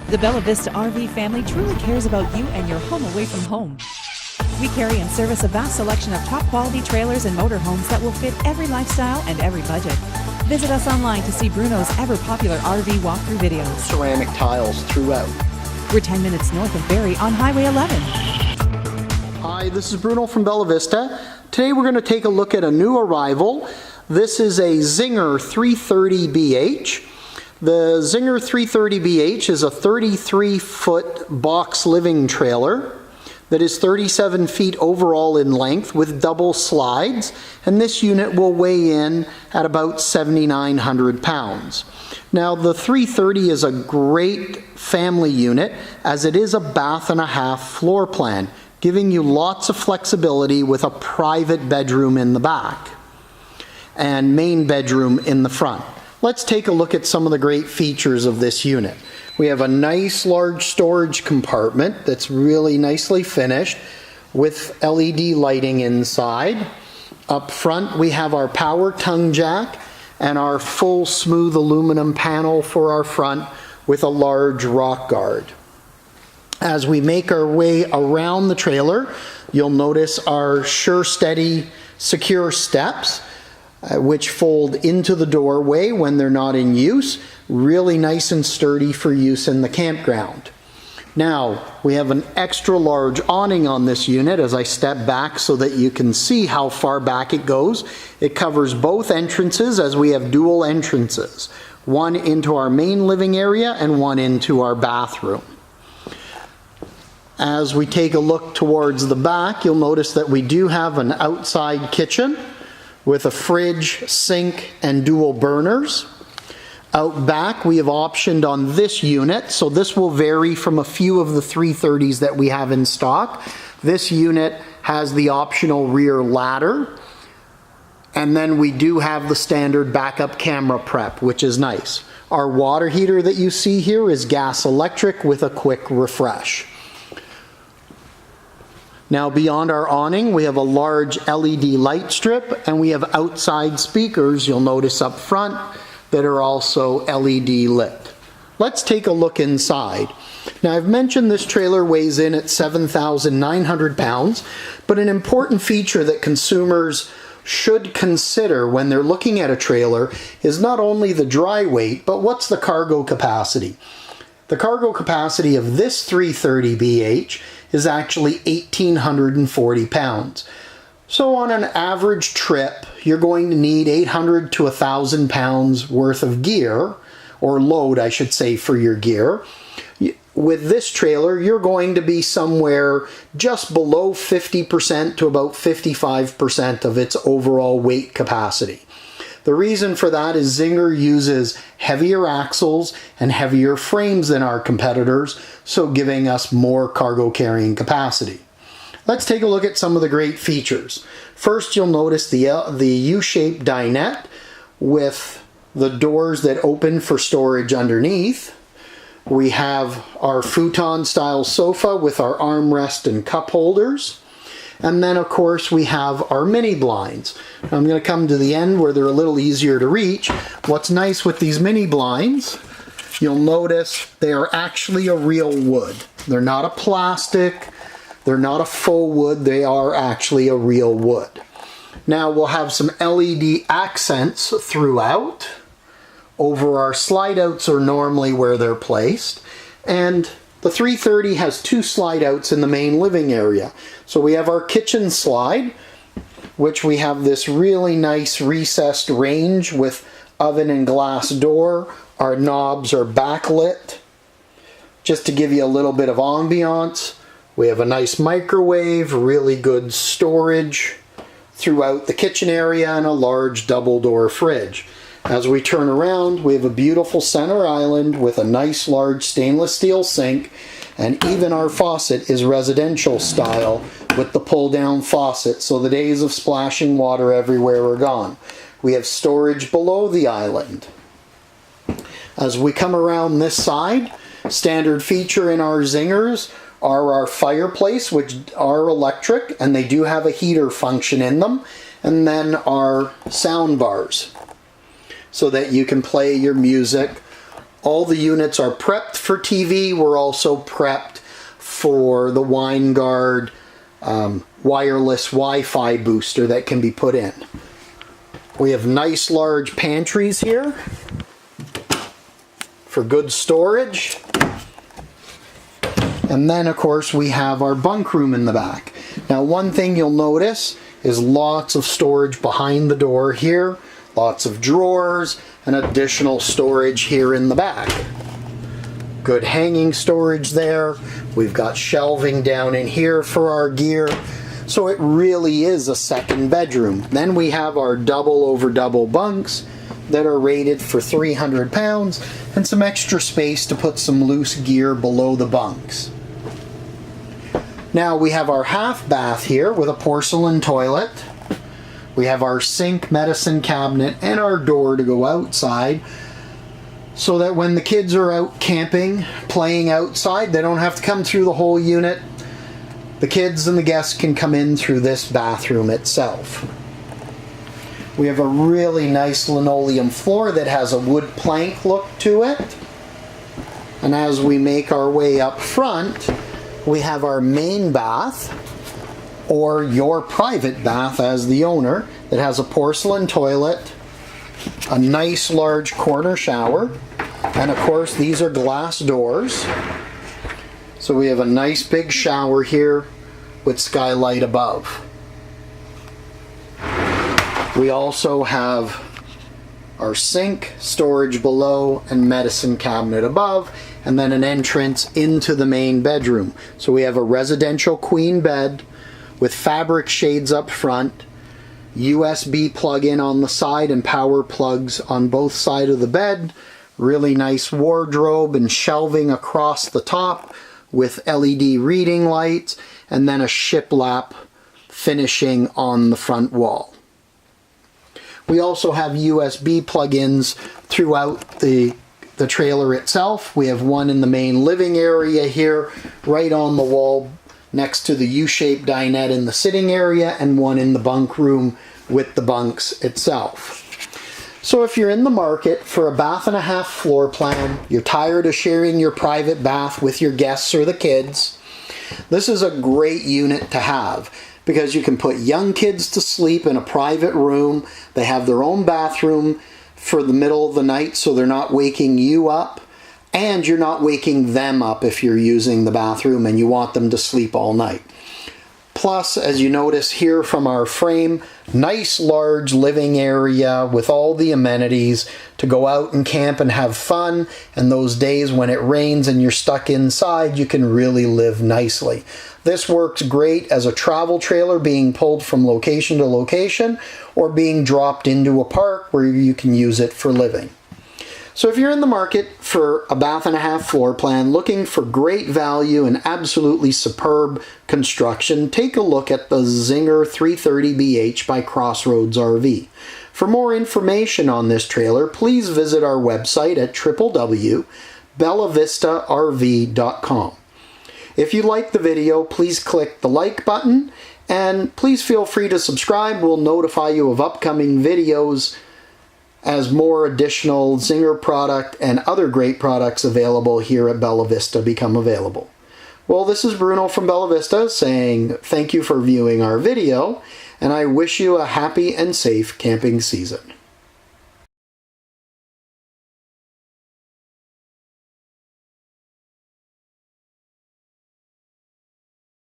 The Bella Vista RV family truly cares about you and your home away from home. We carry and service a vast selection of top-quality trailers and motorhomes that will fit every lifestyle and every budget. Visit us online to see Bruno's ever-popular RV walkthrough videos. Ceramic tiles throughout. We're 10 minutes north of Barrie on Highway 11. Hi, this is Bruno from Bella Vista. Today we're going to take a look at a new arrival. This is a Zinger 330BH. The Zinger 330BH is a 33-foot box living trailer that is 37 feet overall in length with double slides, and this unit will weigh in at about 7,900 pounds. Now the 330 is a great family unit as it is a bath and a half floor plan, giving you lots of flexibility with a private bedroom in the back and main bedroom in the front. Let's take a look at some of the great features of this unit. We have a nice large storage compartment that's really nicely finished with LED lighting inside. Up front we have our power tongue jack and our full smooth aluminum panel for our front with a large rock guard. As we make our way around the trailer, you'll notice our sure steady secure steps which fold into the doorway when they're not in use. Really nice and sturdy for use in the campground. Now, we have an extra large awning on this unit as I step back so that you can see how far back it goes. It covers both entrances as we have dual entrances. One into our main living area and one into our bathroom. As we take a look towards the back, you'll notice that we do have an outside kitchen with a fridge, sink, and dual burners. Out back, we have optioned on this unit, so this will vary from a few of the 330s that we have in stock. This unit has the optional rear ladder, and then we do have the standard backup camera prep, which is nice. Our water heater that you see here is gas electric with a quick refresh. Now beyond our awning, we have a large LED light strip, and we have outside speakers, you'll notice up front, that are also LED lit. Let's take a look inside. Now I've mentioned this trailer weighs in at 7,900 pounds, but an important feature that consumers should consider when they're looking at a trailer is not only the dry weight, but what's the cargo capacity. The cargo capacity of this 330BH is actually 1,840 pounds. So on an average trip, you're going to need 800 to 1,000 pounds worth of gear, or load I should say, for your gear. With this trailer, you're going to be somewhere just below 50% to about 55% of its overall weight capacity. The reason for that is Zinger uses heavier axles and heavier frames than our competitors, so giving us more cargo carrying capacity. Let's take a look at some of the great features. First, you'll notice the U-shaped dinette with the doors that open for storage underneath. We have our futon style sofa with our armrest and cup holders. And then of course we have our mini blinds. I'm going to come to the end where they're a little easier to reach. What's nice with these mini blinds, you'll notice they are actually a real wood. They're not a plastic, they're not a faux wood, they are actually a real wood. Now we'll have some LED accents throughout. Over our slide outs are normally where they're placed. And the 330 has two slide outs in the main living area. So we have our kitchen slide, which we have this really nice recessed range with oven and glass door. Our knobs are backlit. Just to give you a little bit of ambiance, we have a nice microwave, really good storage throughout the kitchen area, and a large double door fridge. As we turn around, we have a beautiful center island with a nice large stainless steel sink, and even our faucet is residential style with the pull down faucet, so the days of splashing water everywhere are gone. We have storage below the island. As we come around this side, standard feature in our Zingers are our fireplace, which are electric, and they do have a heater function in them, and then our sound bars, so that you can play your music All the units are prepped for TV. We're also prepped for the WineGuard wireless Wi-Fi booster that can be put in. We have nice large pantries here for good storage. And then of course we have our bunk room in the back. Now one thing you'll notice is lots of storage behind the door here, lots of drawers and additional storage here in the back. Good hanging storage there. We've got shelving down in here for our gear. So it really is a second bedroom. Then we have our double over double bunks that are rated for 300 pounds and some extra space to put some loose gear below the bunks. Now we have our half bath here with a porcelain toilet. We have our sink, medicine cabinet, and our door to go outside so that when the kids are out camping, playing outside, they don't have to come through the whole unit. The kids and the guests can come in through this bathroom itself. We have a really nice linoleum floor that has a wood plank look to it. And as we make our way up front, we have our main bath, or your private bath as the owner, that has a porcelain toilet, a nice large corner shower, and of course these are glass doors. So we have a nice big shower here with skylight above. We also have our sink, storage below, and medicine cabinet above, and then an entrance into the main bedroom. So we have a residential queen bed with fabric shades up front, USB plug-in on the side and power plugs on both sides of the bed, really nice wardrobe and shelving across the top with LED reading lights, and then a shiplap finishing on the front wall. We also have USB plug-ins throughout the trailer itself. We have one in the main living area here, right on the wall next to the U-shaped dinette in the sitting area, and one in the bunk room with the bunks itself. So if you're in the market for a bath and a half floor plan, you're tired of sharing your private bath with your guests or the kids, this is a great unit to have, because you can put young kids to sleep in a private room. They have their own bathroom for the middle of the night so they're not waking you up, and you're not waking them up if you're using the bathroom and you want them to sleep all night. Plus, as you notice here from our frame, nice large living area with all the amenities to go out and camp and have fun, and those days when it rains and you're stuck inside, you can really live nicely. This works great as a travel trailer being pulled from location to location, or being dropped into a park where you can use it for living. So if you're in the market for a bath and a half floor plan, looking for great value and absolutely superb construction, take a look at the Zinger 330BH by Crossroads RV. For more information on this trailer, please visit our website at www.bellavistarv.com. If you like the video, please click the like button, and please feel free to subscribe. We'll notify you of upcoming videos as more additional Zinger product and other great products available here at Bella Vista become available. Well, this is Bruno from Bella Vista saying thank you for viewing our video, and I wish you a happy and safe camping season.